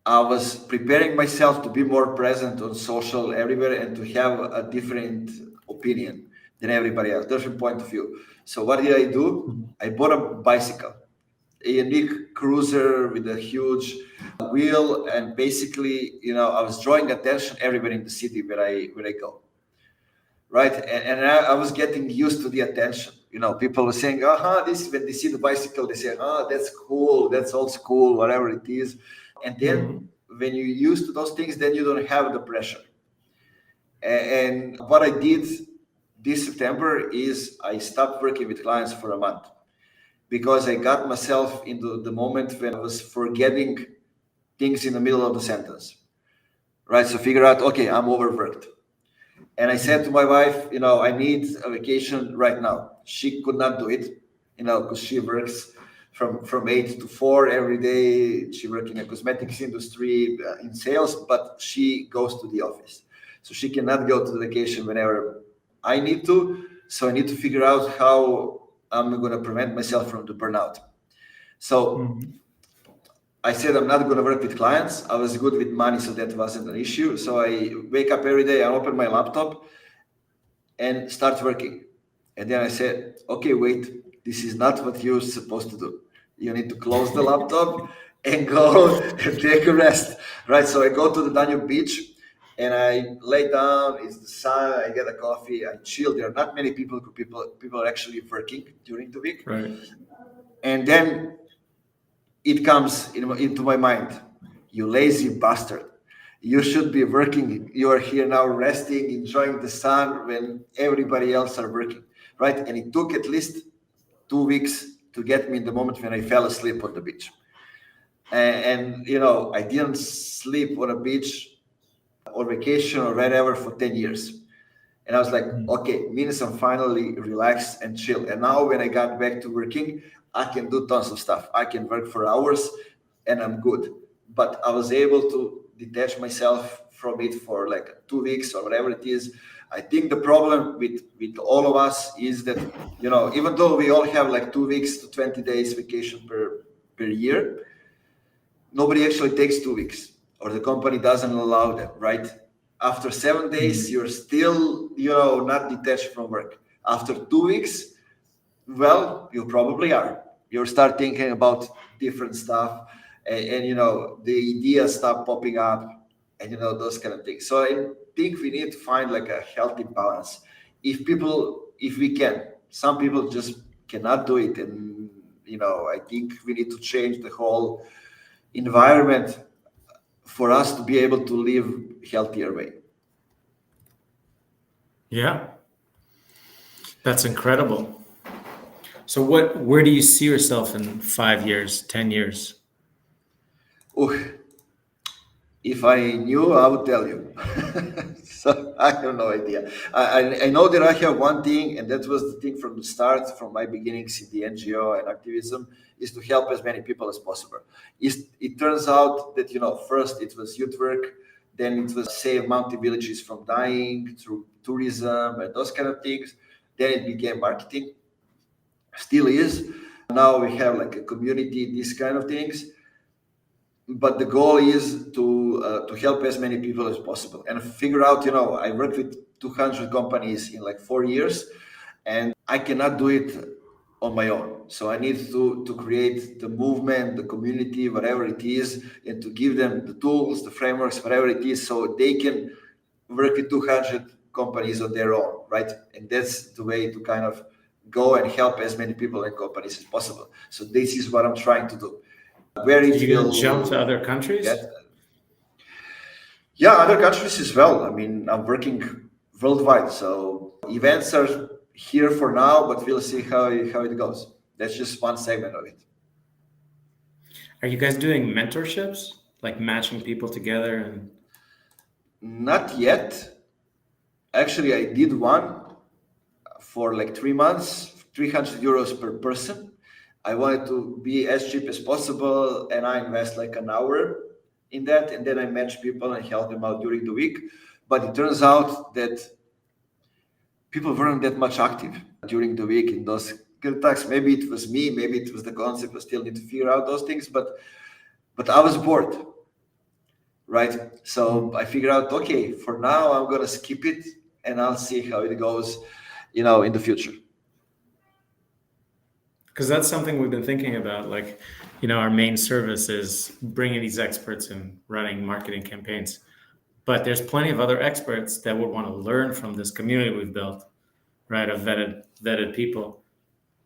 [SPEAKER 1] I was preparing myself to be more present on social everywhere and to have a different opinion than everybody else, different point of view. So what did I do? I bought a bicycle, a unique cruiser with a huge wheel, and basically, I was drawing attention everywhere in the city where I go. Right, and I was getting used to the attention. People were saying, this, when they see the bicycle, they say, that's cool, that's old school, whatever it is. And then when you're used to those things, then you don't have the pressure. And what I did this September is I stopped working with clients for a month, because I got myself into the moment when I was forgetting things in the middle of the sentence. Right, so figure out, okay, I'm overworked. And I said to my wife, I need a vacation right now. She could not do it, because she works from 8 to 4 every day. She works in the cosmetics industry in sales, but she goes to the office. So she cannot go to the vacation whenever I need to. So I need to figure out how I'm going to prevent myself from the burnout. So I said I'm not going to work with clients. I was good with money, so that wasn't an issue. So I wake up every day, I open my laptop and start working. And then I said, okay, wait, this is not what you're supposed to do. You need to close the laptop and go and take a rest, right? So I go to the Danube beach and I lay down. It's the sun. I get a coffee. I chill. There are not many people. People are actually working during the week.
[SPEAKER 2] Right.
[SPEAKER 1] And then it comes into my mind, you lazy bastard. You should be working. You are here now resting, enjoying the sun when everybody else are working, right? And it took at least 2 weeks to get me in the moment when I fell asleep on the beach. And I didn't sleep on a beach or vacation or wherever for 10 years. And I was like, okay, means I'm finally relaxed and chill. And now when I got back to working, I can do tons of stuff. I can work for hours and I'm good. But I was able to detach myself from it for like 2 weeks or whatever it is. I think the problem with all of us is that, even though we all have like 2 weeks to 20 days vacation per year, nobody actually takes 2 weeks, or the company doesn't allow them, right? After 7 days, you're still, not detached from work. After 2 weeks, well, you probably are. You'll start thinking about different stuff, and the ideas start popping up, and those kind of things. So I think we need to find like a healthy balance. If we can, some people just cannot do it, and I think we need to change the whole environment for us to be able to live healthier way.
[SPEAKER 2] Yeah. That's incredible. So where do you see yourself in 5 years, 10 years?
[SPEAKER 1] Oh, if I knew, I would tell you. So I have no idea. I know that I have one thing, and that was the thing from the start, from my beginnings in the NGO and activism, is to help as many people as possible. It turns out that, first it was youth work, then it was save mountain villages from dying through tourism and those kind of things. Then it became marketing, still is. Now we have like a community, these kind of things. But the goal is to help as many people as possible and figure out. I worked with 200 companies in like 4 years, and I cannot do it on my own. So I need to create the movement, the community, whatever it is, and to give them the tools, the frameworks, whatever it is, so they can work with 200 companies on their own, right? And that's the way to kind of go and help as many people and companies as possible. So this is what I'm trying to do. Where it
[SPEAKER 2] You
[SPEAKER 1] will
[SPEAKER 2] gonna jump to other countries?
[SPEAKER 1] Yeah, other countries as well. I mean, I'm working worldwide, so events are here for now, but we'll see how it goes. That's just one segment of it.
[SPEAKER 2] Are you guys doing mentorships, like matching people together? And
[SPEAKER 1] Not yet. Actually, I did one for like 3 months, 300 euros per person. I wanted to be as cheap as possible, and I invest like an hour in that, and then I match people and help them out during the week. But it turns out that people weren't that much active during the week in those attacks. Maybe it was me, maybe it was the concept. I still need to figure out those things, but I was bored, right? So I figured out, okay, for now I'm gonna skip it, and I'll see how it goes, in the future.
[SPEAKER 2] because that's something we've been thinking about. Like, our main service is bringing these experts and running marketing campaigns. But there's plenty of other experts that would want to learn from this community we've built, right? Of vetted people.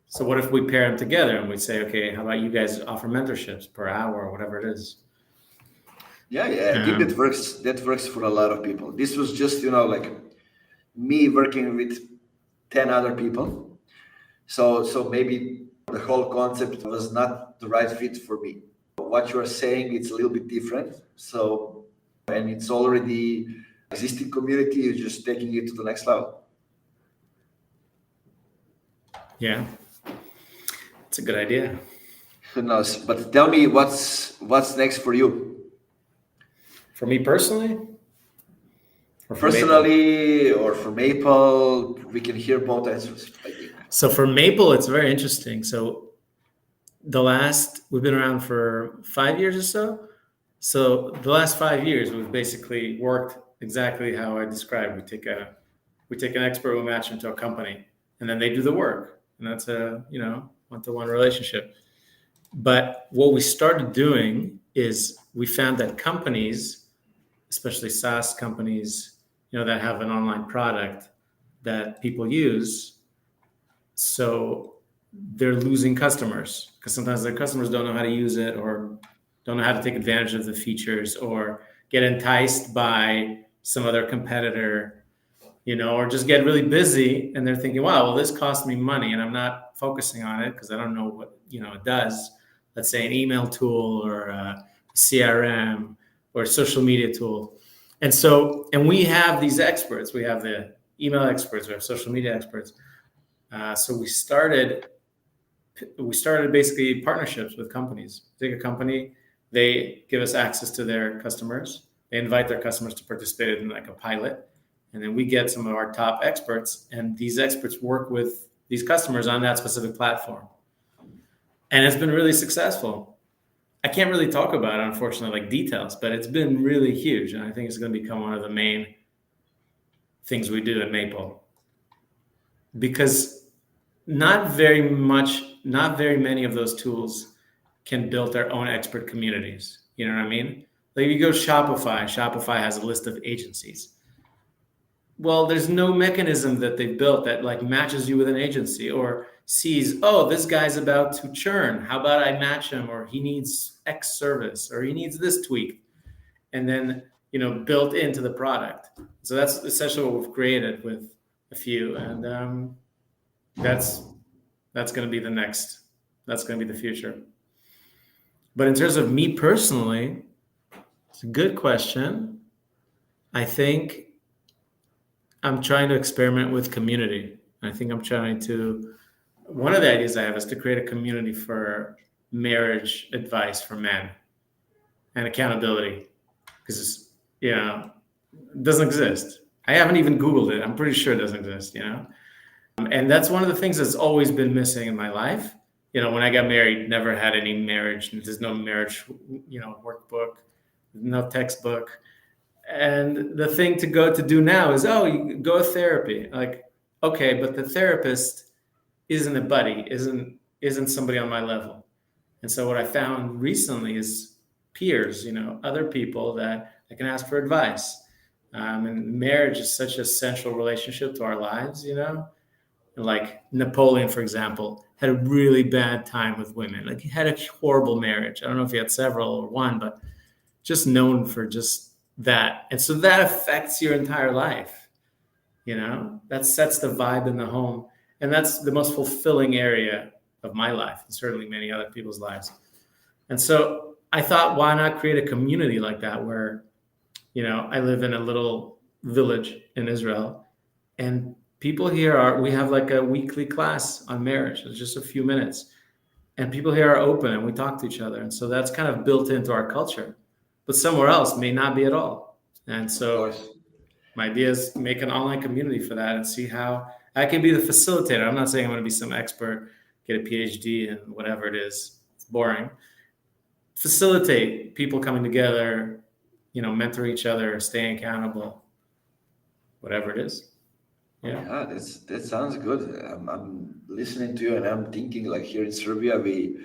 [SPEAKER 2] So what if we pair them together and we say, okay, how about you guys offer mentorships per hour or whatever it is?
[SPEAKER 1] Yeah, I think that works. That works for a lot of people. This was just, like me working with 10 other people. So maybe the whole concept was not the right fit for me. What you are saying, it's a little bit different. So, and it's already existing community, you're just taking it to the next level.
[SPEAKER 2] Yeah, it's a good idea.
[SPEAKER 1] Who knows? But tell me, what's next for you?
[SPEAKER 2] For me personally? Or for
[SPEAKER 1] Personally,
[SPEAKER 2] Maple?
[SPEAKER 1] or for Maple, we can hear both answers, I think.
[SPEAKER 2] So for Maple, it's very interesting. So we've been around for 5 years or so. So the last 5 years, we've basically worked exactly how I described. We take an expert, we match them to a company, and then they do the work. And that's a, one-to-one relationship. But what we started doing is we found that companies, especially SaaS companies, that have an online product that people use, so they're losing customers because sometimes their customers don't know how to use it or don't know how to take advantage of the features or get enticed by some other competitor, or just get really busy and they're thinking, wow, well, this cost me money and I'm not focusing on it because I don't know what, it does. Let's say an email tool or a CRM or a social media tool. And we have these experts. We have the email experts, we have social media experts. So we started basically partnerships with companies. Take a company, they give us access to their customers. They invite their customers to participate in like a pilot. And then we get some of our top experts, and these experts work with these customers on that specific platform. And it's been really successful. I can't really talk about it, unfortunately, like details, but it's been really huge. And I think it's going to become one of the main things we do at Maple. Because not very many of those tools can build their own expert communities. You know what I mean? Like you go Shopify has a list of agencies. Well, there's no mechanism that they've built that like matches you with an agency or sees, oh, this guy's about to churn. How about I match him, or he needs X service, or he needs this tweak, and then, built into the product. So that's essentially what we've created with a few. And That's going to be the next. That's going to be the future. But in terms of me personally, it's a good question. I think I'm trying to experiment with community. I think I'm trying to. One of the ideas I have is to create a community for marriage advice for men and accountability, because it doesn't exist. I haven't even Googled it. I'm pretty sure it doesn't exist. And that's one of the things that's always been missing in my life. When I got married, never had any marriage. There's no marriage, workbook, no textbook. And the thing to do now is, you go to therapy. Like, okay, but the therapist isn't a buddy, isn't somebody on my level. And so what I found recently is peers, other people that I can ask for advice. And marriage is such a central relationship to our lives, Like Napoleon, for example, had a really bad time with women. Like, he had a horrible marriage. I don't know if he had several or one, but just known for just that. And so that affects your entire life. That sets the vibe in the home. And that's the most fulfilling area of my life, and certainly many other people's lives. And so I thought, why not create a community like that where, I live in a little village in Israel, and people here we have like a weekly class on marriage. It's just a few minutes. And people here are open and we talk to each other. And so that's kind of built into our culture. But somewhere else may not be at all. And so my idea is make an online community for that and see how I can be the facilitator. I'm not saying I'm going to be some expert, get a PhD and whatever it is. It's boring. Facilitate people coming together, mentor each other, staying accountable, whatever it is.
[SPEAKER 1] Yeah, that sounds good. I'm listening to you and I'm thinking, like, here in Serbia, we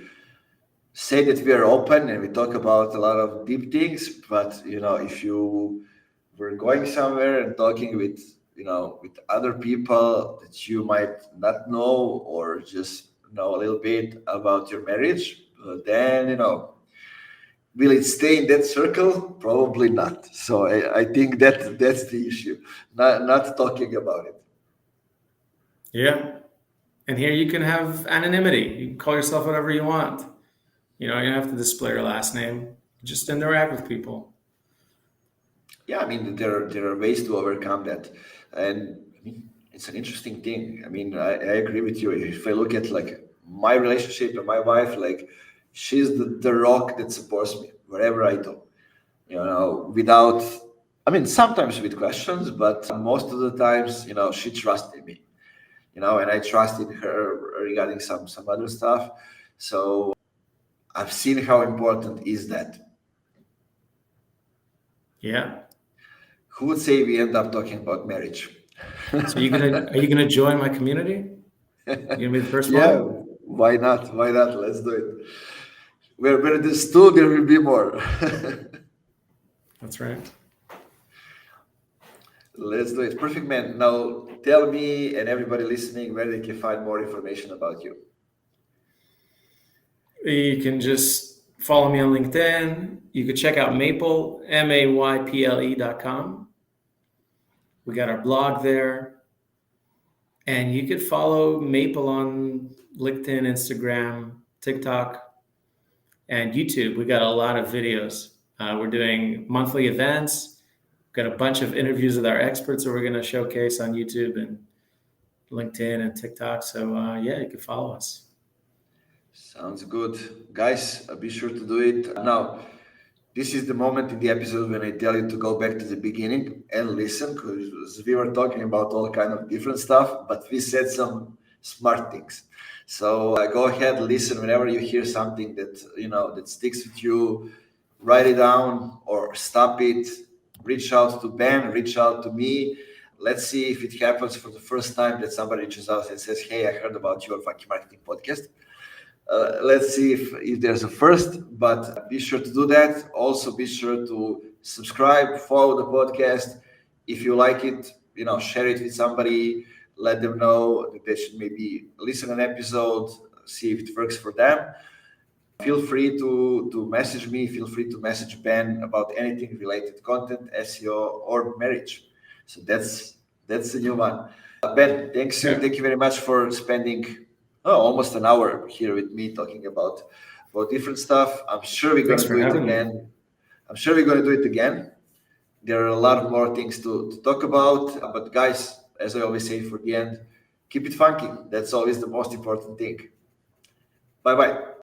[SPEAKER 1] say that we are open and we talk about a lot of deep things, but if you were going somewhere and talking with with other people that you might not know or just know a little bit about your marriage, then will it stay in that circle? Probably not. So I think that's the issue, not talking about it.
[SPEAKER 2] Yeah. And here you can have anonymity. You can call yourself whatever you want. You don't have to display your last name. Just interact with people.
[SPEAKER 1] Yeah, I mean, there are ways to overcome that. And I mean, it's an interesting thing. I mean, I agree with you. If I look at like my relationship and my wife, like, she's the rock that supports me wherever I do. Without, I mean, sometimes with questions, but most of the times, she trusted me. And I trusted her regarding some other stuff. So I've seen how important is that.
[SPEAKER 2] Yeah.
[SPEAKER 1] Who would say we end up talking about marriage?
[SPEAKER 2] So are you gonna join my community? You gonna be the first
[SPEAKER 1] Yeah,
[SPEAKER 2] one?
[SPEAKER 1] why not? Why not? Let's do it. Where there's two, there will be more.
[SPEAKER 2] That's right.
[SPEAKER 1] Let's do it. Perfect, man. Now tell me and everybody listening where they can find more information about you.
[SPEAKER 2] You can just follow me on LinkedIn. You could check out Maple, MAYPLE.com. We got our blog there. And you could follow Maple on LinkedIn, Instagram, TikTok, and YouTube. We got a lot of videos. We're doing monthly events. Got a bunch of interviews with our experts that we're going to showcase on YouTube and LinkedIn and TikTok. So you can follow us.
[SPEAKER 1] Sounds good. Guys, be sure to do it. Now, this is the moment in the episode when I tell you to go back to the beginning and listen, because we were talking about all kind of different stuff, but we said some smart things. So go ahead, listen whenever you hear something that that sticks with you. Write it down or stop it. Reach out to Ben, reach out to me. Let's see if it happens for the first time that somebody reaches out and says, "Hey, I heard about your Funky Marketing podcast." Let's see if there's a first, but be sure to do that. Also, be sure to subscribe, follow the podcast. If you like it, share it with somebody. Let them know that they should maybe listen an episode, see if it works for them. Feel free to message me. Feel free to message Ben about anything related to content, SEO, or marriage. So that's the new one. Ben, thank you very much for spending almost an hour here with me talking about different stuff. I'm sure we're
[SPEAKER 2] Thanks
[SPEAKER 1] gonna
[SPEAKER 2] for
[SPEAKER 1] do it
[SPEAKER 2] having me.
[SPEAKER 1] again. I'm sure we're gonna do it again. There are a lot more things to talk about, but guys, as I always say for the end, keep it funky. That's always the most important thing. Bye bye.